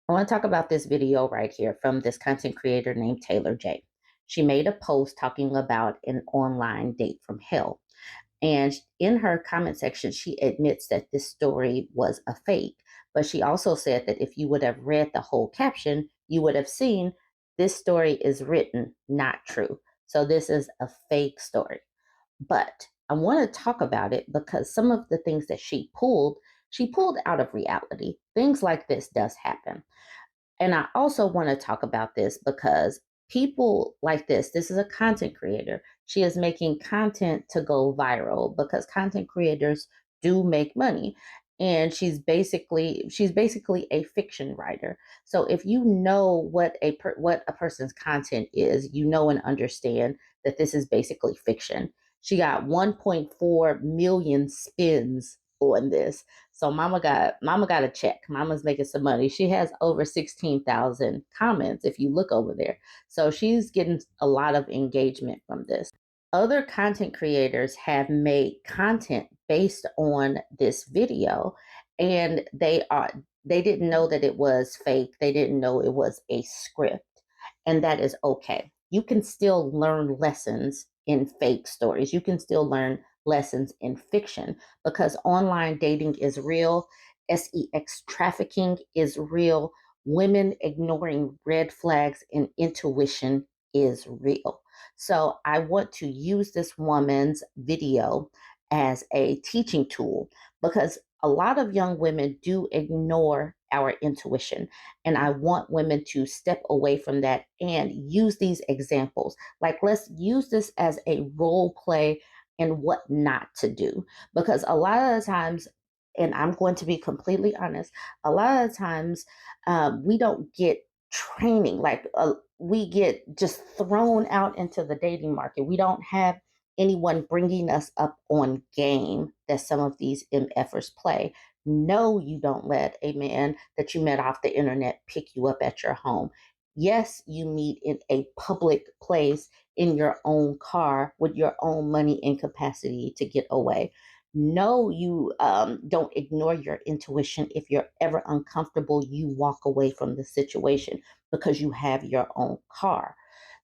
I want to talk about this video right here from this content creator named Taylor J. She made a post talking about an online date from hell. And in her comment section, she admits that this story was a fake. But she also said that if you would have read the whole caption, you would have seen this story is written, not true. So this is a fake story. But I want to talk about it because some of the things that she pulled out of reality. Things like this does happen. And I also want to talk about this because people like this is a content creator. She is making content to go viral because content creators do make money. And she's basically a fiction writer. So if you know what a person's content is, you know and understand that this is basically fiction. She got 1.4 million spins on this. So mama got a check. Mama's making some money. She has over 16,000 comments if you look over there. So she's getting a lot of engagement from this. Other content creators have made content based on this video, and they didn't know that it was fake. They didn't know it was a script, and that is okay. You can still learn lessons in fake stories. You can still learn lessons in fiction because online dating is real, sex trafficking is real, women ignoring red flags and intuition is real. So I want to use this woman's video as a teaching tool because a lot of young women do ignore our intuition. And I want women to step away from that and use these examples. Like, let's use this as a role play and what not to do. Because a lot of the times, and I'm going to be completely honest, a lot of the times we don't get training. We get just thrown out into the dating market. We don't have anyone bringing us up on game that some of these MFers play. No, you don't let a man that you met off the internet pick you up at your home. Yes, you meet in a public place in your own car with your own money and capacity to get away. No, you don't ignore your intuition. If you're ever uncomfortable, you walk away from the situation because you have your own car.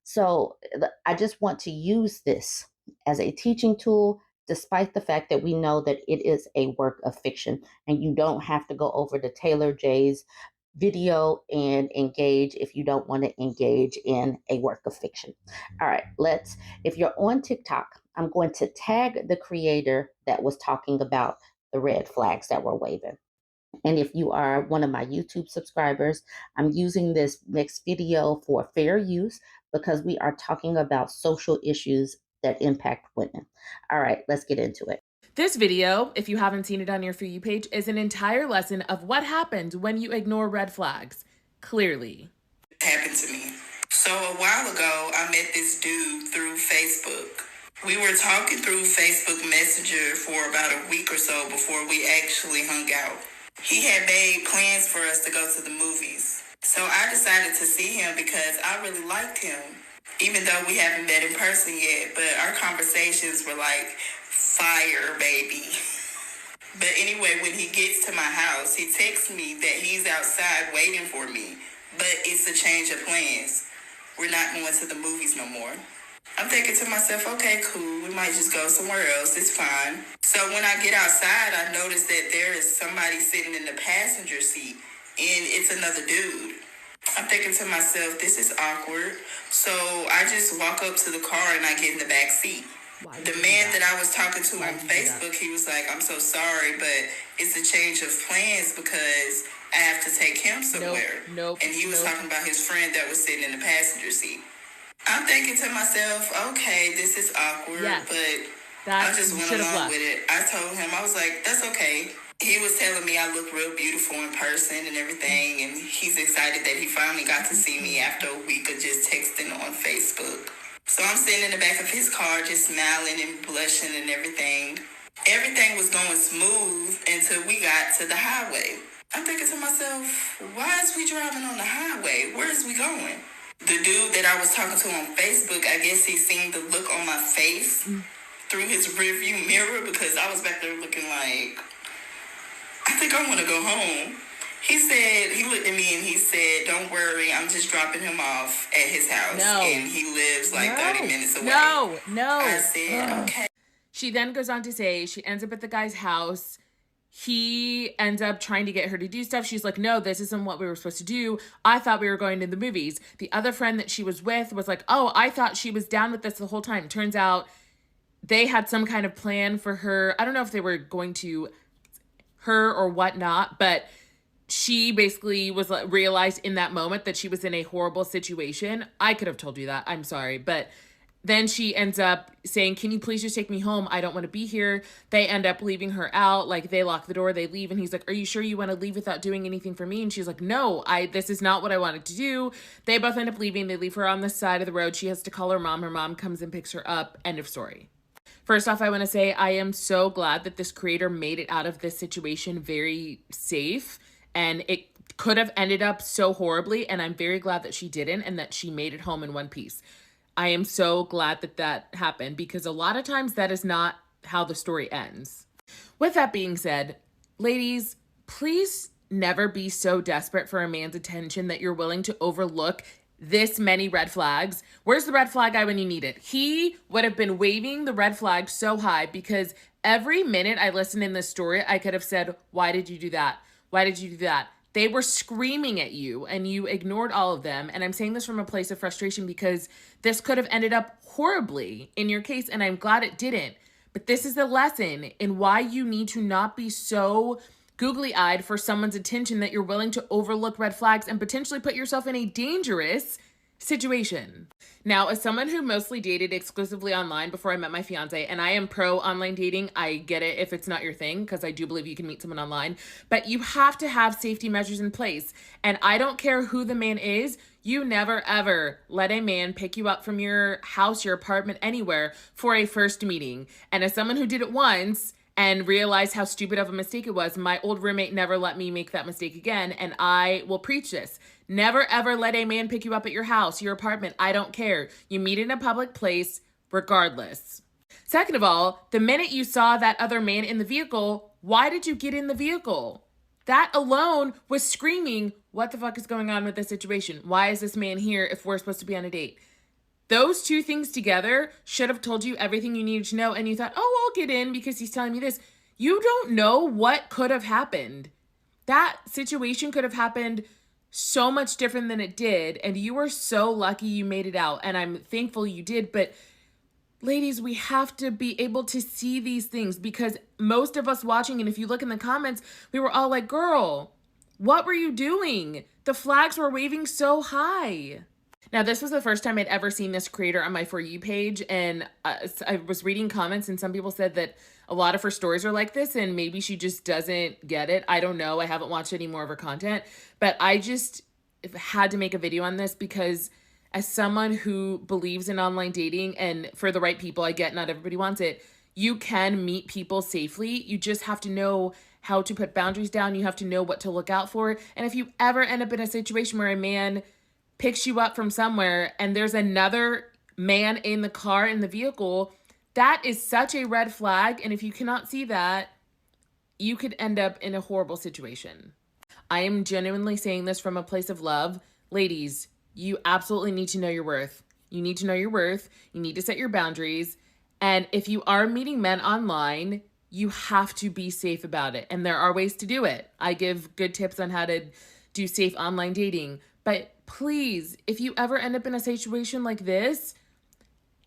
So I just want to use this as a teaching tool, despite the fact that we know that it is a work of fiction and you don't have to go over to Taylor J's video and engage if you don't want to engage in a work of fiction. All right, if you're on TikTok, I'm going to tag the creator that was talking about the red flags that were waving. And if you are one of my YouTube subscribers, I'm using this next video for fair use because we are talking about social issues that impact women. All right, let's get into it. This video, if you haven't seen it on your For You page, is an entire lesson of what happens when you ignore red flags. Clearly. Happened to me. So a while ago, I met this dude through Facebook. We were talking through Facebook Messenger for about a week or so before we actually hung out. He had made plans for us to go to the movies. So I decided to see him because I really liked him. Even though we haven't met in person yet, but our conversations were like fire, baby. But anyway, when he gets to my house, he texts me that he's outside waiting for me. But it's a change of plans. We're not going to the movies no more. I'm thinking to myself, okay, cool. We might just go somewhere else. It's fine. So when I get outside, I notice that there is somebody sitting in the passenger seat. And it's another dude. I'm thinking to myself, this is awkward. So I just walk up to the car and I get in the back seat. The man that I was talking to on Facebook, he was like, I'm so sorry, but it's a change of plans because I have to take him somewhere. And he was talking about his friend that was sitting in the passenger seat. I'm thinking to myself, okay, this is awkward, but I just went along with it. I told him, I was like, that's okay. He was telling me I look real beautiful in person and everything, and he's excited that he finally got to see me after a week of just texting on Facebook. So I'm sitting in the back of his car just smiling and blushing and everything. Everything was going smooth until we got to the highway. I'm thinking to myself, why is we driving on the highway? Where is we going? The dude that I was talking to on Facebook, I guess he seen the look on my face through his rearview mirror because I was back there looking like, I think I want to go home. He said, he looked at me and he said, don't worry, I'm just dropping him off at his house. No. And he lives like 30 minutes away. No. I said, okay. She then goes on to say she ends up at the guy's house. He ends up trying to get her to do stuff. She's like, no, this isn't what we were supposed to do. I thought we were going to the movies. The other friend that she was with was like, oh, I thought she was down with this the whole time. Turns out they had some kind of plan for her. I don't know if they were going to her or whatnot, but she basically was realized in that moment that she was in a horrible situation. I could have told you that. I'm sorry. But then she ends up saying, can you please just take me home? I don't want to be here. They end up leaving her out. Like, they lock the door, they leave. And he's like, are you sure you want to leave without doing anything for me? And she's like, no, this is not what I wanted to do. They both end up leaving. They leave her on the side of the road. She has to call her mom. Her mom comes and picks her up. End of story. First off, I want to say I am so glad that this creator made it out of this situation very safe. And it could have ended up so horribly. And I'm very glad that she didn't and that she made it home in one piece. I am so glad that that happened because a lot of times that is not how the story ends. With that being said, ladies, please never be so desperate for a man's attention that you're willing to overlook this many red flags. Where's the red flag guy when you need it? He would have been waving the red flag so high because every minute I listened in this story, I could have said, why did you do that? Why did you do that? They were screaming at you and you ignored all of them. And I'm saying this from a place of frustration because this could have ended up horribly in your case. And I'm glad it didn't. But this is the lesson in why you need to not be so googly-eyed for someone's attention that you're willing to overlook red flags and potentially put yourself in a dangerous situation. Now, as someone who mostly dated exclusively online before I met my fiance, and I am pro online dating, I get it if it's not your thing, because I do believe you can meet someone online, but you have to have safety measures in place. And I don't care who the man is, you never ever let a man pick you up from your house, your apartment, anywhere for a first meeting. And as someone who did it once and realized how stupid of a mistake it was, my old roommate never let me make that mistake again, and I will preach this. Never ever let a man pick you up at your house, your apartment. I don't care. You meet in a public place regardless. Second of all, the minute you saw that other man in the vehicle, why did you get in the vehicle? That alone was screaming, what the fuck is going on with this situation? Why is this man here if we're supposed to be on a date? Those two things together should have told you everything you needed to know, and you thought, oh, I'll get in because he's telling me this. You don't know what could have happened. That situation could have happened so much different than it did, and you were so lucky you made it out, and I'm thankful you did. But ladies, we have to be able to see these things because most of us watching, and if you look in the comments, we were all like, girl, what were you doing? The flags were waving so high. Now, this was the first time I'd ever seen this creator on my For You page, and I was reading comments, and some people said that a lot of her stories are like this, and maybe she just doesn't get it. I don't know. I haven't watched any more of her content, but I just had to make a video on this because as someone who believes in online dating, and for the right people, I get not everybody wants it, you can meet people safely. You just have to know how to put boundaries down. You have to know what to look out for. And if you ever end up in a situation where a man picks you up from somewhere and there's another man in the car, in the vehicle, that is such a red flag. And if you cannot see that, you could end up in a horrible situation. I am genuinely saying this from a place of love. Ladies, you absolutely need to know your worth. You need to know your worth. You need to set your boundaries. And if you are meeting men online, you have to be safe about it. And there are ways to do it. I give good tips on how to do safe online dating. But please, if you ever end up in a situation like this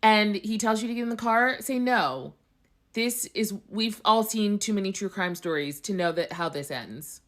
and he tells you to get in the car, say no. We've all seen too many true crime stories to know that how this ends.